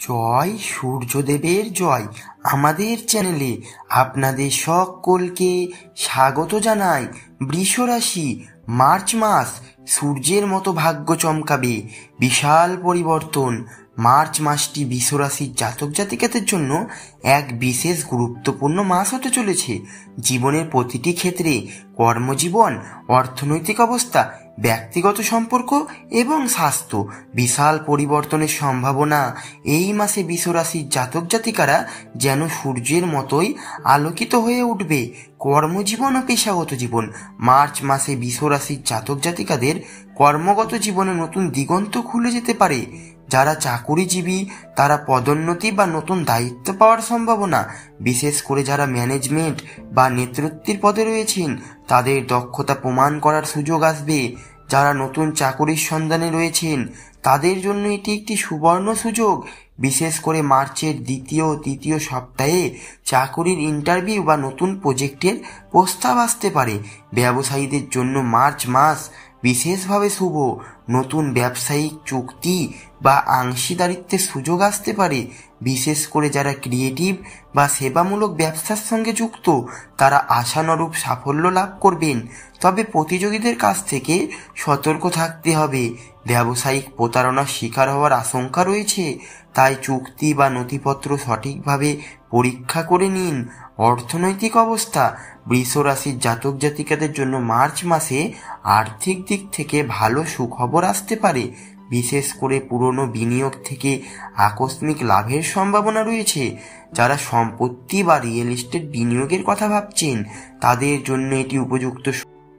জয় সূর্যদেবের জয়। আমাদের চ্যানেলে আপনাদের সকলকে স্বাগত জানাই। বৃষ রাশি, মার্চ মাস সূর্যের মতো ভাগ্য চমকাবে, বিশাল পরিবর্তন। মার্চ মাসটি বৃষ রাশির জাতক জাতিকাদের জন্য এক বিশেষ গুরুত্বপূর্ণ মাস হতে চলেছে। জীবনের প্রতিটি ক্ষেত্রে, কর্মজীবন, অর্থনৈতিক অবস্থা, ব্যক্তিগত সম্পর্ক এবং স্বাস্থ্য বিশাল পরিবর্তনের সম্ভাবনা। এই মাসে বৃষ রাশির জাতক জাতিকারা যেন সূর্যের মতোই আলোকিত হয়ে উঠবে। কর্মজীবন ও পেশাগত জীবন। মার্চ মাসে বৃষ রাশির জাতক জাতিকাদের কর্মগত জীবনে নতুন দিগন্ত খুলে যেতে পারে। যারা চাকুরিজীবী তারা পদোন্নতি বা নতুন দায়িত্ব পাওয়ার সম্ভাবনা, বিশেষ করে যারা ম্যানেজমেন্ট বা নেতৃত্বের পদে রয়েছেন তাদের দক্ষতা প্রমাণ করার সুযোগ আসবে। যারা নতুন চাকুরির সন্ধানে রয়েছেন তাদের জন্য এটি একটি সুবর্ণ সুযোগ। বিশেষ করে মার্চের দ্বিতীয় ও তৃতীয় সপ্তাহে চাকুরির ইন্টারভিউ বা নতুন প্রজেক্টের প্রস্তাব আসতে পারে। ব্যবসায়ীদের জন্য মার্চ মাস বিশেষভাবে শুভ। নতুন ব্যবসায়িক চুক্তি বা অংশীদারিত্বের সুযোগ আসতে পারে। বিশেষ করে যারা ক্রিয়েটিভ বা সেবামূলক ব্যবসার সঙ্গে যুক্ত তারা আশানুরূপ সাফল্য লাভ করবেন। তবে প্রতিযোগীদের কাছ থেকে সতর্ক থাকতে হবে। ব্যবসায়িক প্রতারণার শিকার হওয়ার আশঙ্কা রয়েছে, তাই চুক্তি বা নথিপত্র সঠিকভাবে পরীক্ষা করে নিন। অর্থনৈতিক অবস্থা। বৃষ রাশির জাতক জাতিকাদের জন্য মার্চ মাসে আর্থিক দিক থেকে ভালো সুখবর আসতে পারে। বিশেষ করে পুরনো বিনিয়োগ থেকে আকস্মিক লাভের সম্ভাবনা রয়েছে। যারা সম্পত্তি বা রিয়েল এস্টেট বিনিয়োগের কথা ভাবছেন তাদের জন্য এটি উপযুক্ত।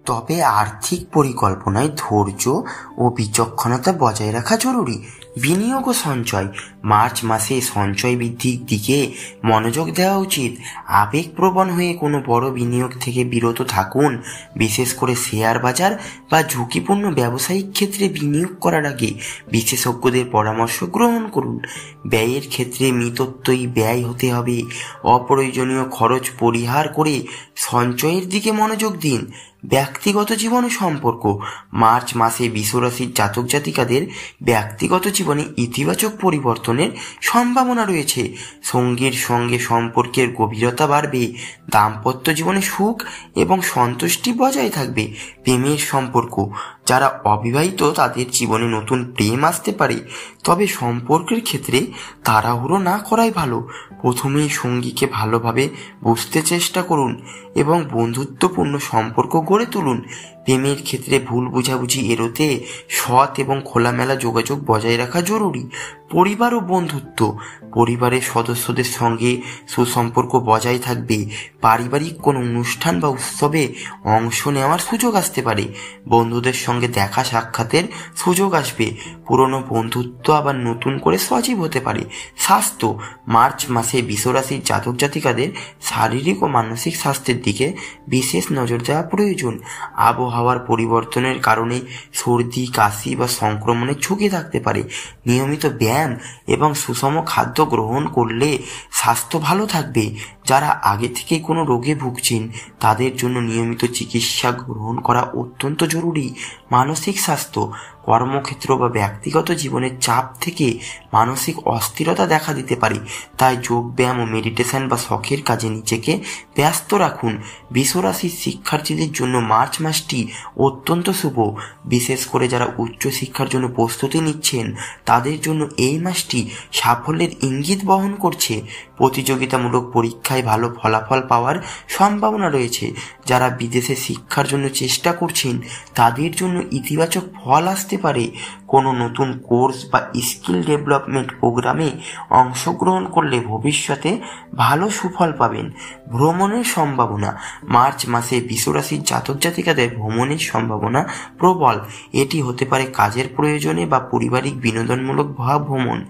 তবে আর্থিক পরিকল্পনায় ধৈর্য ও বিচক্ষণতা বজায় রাখা জরুরি। বিনিয়োগ ও সঞ্চয়। মার্চ মাসে সঞ্চয় বৃদ্ধির দিকে মনোযোগ দেওয়া উচিত। আবেগপ্রবণ হয়ে কোনো বড় বিনিয়োগ থেকে বিরত থাকুন। বিশেষ করে শেয়ার বাজার বা ঝুঁকিপূর্ণ ব্যবসায়িক ক্ষেত্রে বিনিয়োগ করার আগে বিশেষজ্ঞদের পরামর্শ গ্রহণ করুন। ব্যয়ের ক্ষেত্রে মিতব্যয়ী ব্যয় হতে হবে। অপ্রয়োজনীয় খরচ পরিহার করে সঞ্চয়ের দিকে মনোযোগ দিন। ব্যক্তিগত জীবন ও সম্পর্ক। মার্চ মাসে বৃষ রাশির জাতক জাতিকাদের ব্যক্তিগত জীবনে ইতিবাচক পরিবর্তনের সম্ভাবনা রয়েছে। সঙ্গীর সঙ্গে সম্পর্কের গভীরতা বাড়বে। দাম্পত্য জীবনে সুখ এবং সন্তুষ্টি বজায় থাকবে। প্রেমের সম্পর্ক। যারা অবিবাহিত তাদের জীবনে নতুন প্রেম আসতে পারে, তবে সম্পর্কের ক্ষেত্রে তাড়াহুড়ো না করাই ভালো। প্রথমেই সঙ্গীকে ভালোভাবে বুঝতে চেষ্টা করুন এবং বন্ধুত্বপূর্ণ সম্পর্ক গড়ে তুলুন। প্রেমের ক্ষেত্রে ভুল বোঝাবুঝি এড়োতে সৎ এবং খোলামেলা যোগাযোগ বজায় রাখা জরুরি। পরিবার ও বন্ধুত্ব। পরিবারের সদস্যদের সঙ্গে সুসম্পর্ক বজায় থাকবে। পারিবারিক কোনো অনুষ্ঠান বা উৎসবে অংশ নেওয়ার সুযোগ আসতে পারে। বন্ধুদের সঙ্গে দেখা সাক্ষাতের সুযোগ আসবে। পুরনো বন্ধুত্ব আবার নতুন করে সজীব হতে পারে। স্বাস্থ্য। মার্চ মাসে বৃষ রাশির জাতক জাতিকাদের শারীরিক ও মানসিক স্বাস্থ্যের দিকে বিশেষ নজর দেওয়া প্রয়োজন। আবহাওয়ার পরিবর্তনের কারণে সর্দি, কাশি বা সংক্রমণের ঝুঁকি থাকতে পারে। নিয়মিত ব্যায়াম এবং সুষম খাদ্য গ্রহণ করলে স্বাস্থ্য ভালো থাকবে। যারা আগে থেকে কোনো রোগে ভুগছেন তাদের জন্য নিয়মিত চিকিৎসা গ্রহণ করা অত্যন্ত জরুরি। মানসিক স্বাস্থ্য। কর্মক্ষেত্র বা ব্যক্তিগত জীবনের চাপ থেকে মানসিক অস্থিরতা দেখা দিতে পারে, তাই যোগব্যায়াম ও মেডিটেশন বা শখের কাজে নিজেকে ব্যস্ত রাখুন। বৃষ রাশির শিক্ষার্থীদের জন্য মার্চ মাসটি অত্যন্ত শুভ। বিশেষ করে যারা উচ্চশিক্ষার জন্য প্রস্তুতি নিচ্ছেন তাদের জন্য এই মাসটি সাফল্যের ইঙ্গিত বহন করছে। প্রতিযোগিতামূলক পরীক্ষায় ভালো ফলাফল পাওয়ার সম্ভাবনা রয়েছে। যারা বিদেশে শিক্ষার জন্য চেষ্টা করছেন তাদের জন্য ইতিবাচক ফল আসতে পারে। কোনো নতুন কোর্স বা স্কিল ডেভেলপমেন্ট প্রোগ্রামে অংশগ্রহণ করলে ভবিষ্যতে ভালো সুফল পাবেন। ভ্রমণের সম্ভাবনা। মার্চ মাসে বৃষ রাশির জাতক জাতিকাদের ভ্রমণের সম্ভাবনা প্রবল। এটি হতে পারে কাজের প্রয়োজনে বা পারিবারিক বিনোদনমূলক ভ্রমণ।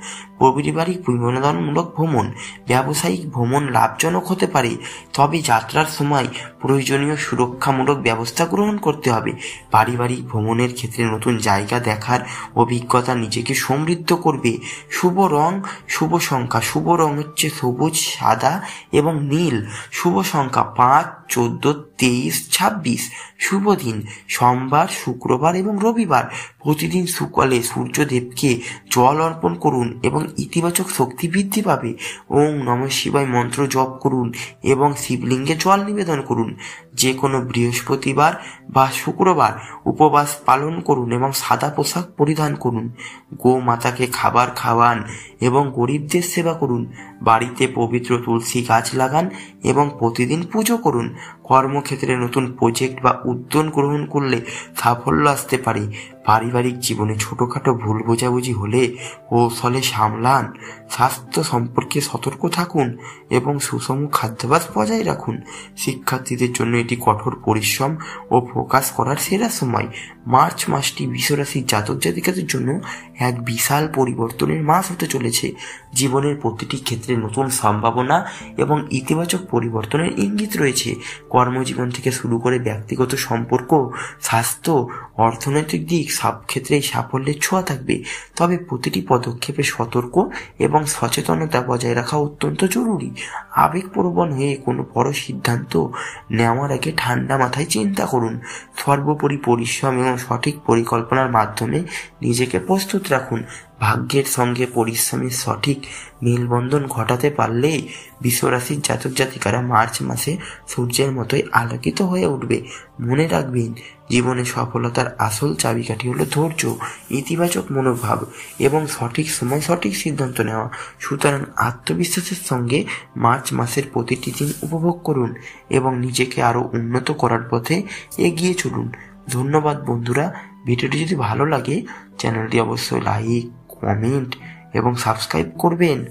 ব্যবসায়িক ভ্রমণ লাভজনক হতে পারে, তবে যাত্রার সময় প্রয়োজনীয় সুরক্ষামূলক ব্যবস্থা গ্রহণ করতে হবে। পারিবারিক ভ্রমণের ক্ষেত্রে নতুন জায়গা দেখার অভিজ্ঞতা নিজেকে সমৃদ্ধ করবে। শুভ রং, শুভ সংখ্যা। শুভ রং হচ্ছে সবুজ, সাদা এবং নীল। শুভ সংখ্যা 5, 14, 23-26। শুভ দিন সোমবার, শুক্রবার এবং রবিবার। প্রতিদিন সকালে সূর্যদেবকে জল অর্পণ করুন এবং ইতিবাচক শক্তি বৃদ্ধি পাবে। ওং নমঃ শিবায় মন্ত্র জপ করুন এবং শিবলিঙ্গে জল নিবেদন করুন। যে কোনো বৃহস্পতিবার বা শুক্রবার উপবাস পালন করুন এবং সাদা পোশাক পরিধান করুন। গোমাতাকে খাবার খাওয়ান এবং গরিবদের সেবা করুন। বাড়িতে পবিত্র তুলসী গাছ লাগান এবং প্রতিদিন পুজো করুন। কর্মক্ষেত্রে নতুন প্রজেক্ট বা উদ্যোগ গ্রহণ করলে সাফল্য আসতে পারে। পারিবারিক জীবনে ছোটখাটো ভুল বোঝাবুঝি হলে কৌশলে সামলান। স্বাস্থ্য সম্পর্কে সতর্ক থাকুন এবং সুষম খাদ্যাভ্যাস বজায় রাখুন। শিক্ষার্থীদের জন্য এটি কঠোর পরিশ্রম ও ফোকাস করার সেরা সময়। মার্চ মাসটি বৃষরাশির জাতক জাতিকাদের জন্য এক বিশাল পরিবর্তনের মাস হতে চলেছে। জীবনের প্রতিটি ক্ষেত্রে নতুন সম্ভাবনা এবং ইতিবাচক পরিবর্তনের ইঙ্গিত রয়েছে। কর্মজীবন থেকে শুরু করে ব্যক্তিগত সম্পর্ক, স্বাস্থ্য, অর্থনৈতিক দিক সব ক্ষেত্রেই সাফল্যের ছোঁয়া থাকবে। তবে প্রতিটি পদক্ষেপে সতর্ক এবং সচেতনতা বজায় রাখা অত্যন্ত জরুরি। আবেগপ্রবণ হয়ে কোনো বড় সিদ্ধান্ত নেওয়ার আগে ঠান্ডা মাথায় চিন্তা করুন। সর্বোপরি পরিশ্রম এবং সঠিক পরিকল্পনার মাধ্যমে নিজেকে প্রস্তুত রাখুন। ভাগ্যের সঙ্গে পরিশ্রমের সঠিক মেলবন্ধন ঘটাতে পারলেই বৃষরাশির জাতক জাতিকারা মার্চ মাসে সূর্যের মতোই আলোকিত হয়ে উঠবে। মনে রাখবেন, জীবনে সফলতার আসল চাবিকাঠি হলো ধৈর্য, ইতিবাচক মনোভাব এবং সঠিক সময় সঠিক সিদ্ধান্ত নেওয়া। সুতরাং আত্মবিশ্বাসের সঙ্গে মার্চ মাসের প্রতিটি দিন উপভোগ করুন এবং নিজেকে আরও উন্নত করার পথে এগিয়ে চলুন। ধন্যবাদ বন্ধুরা। ভিডিওটি যদি ভালো লাগে চ্যানেলটি অবশ্যই লাইক, কমেন্ট এবং সাবস্ক্রাইব করবেন।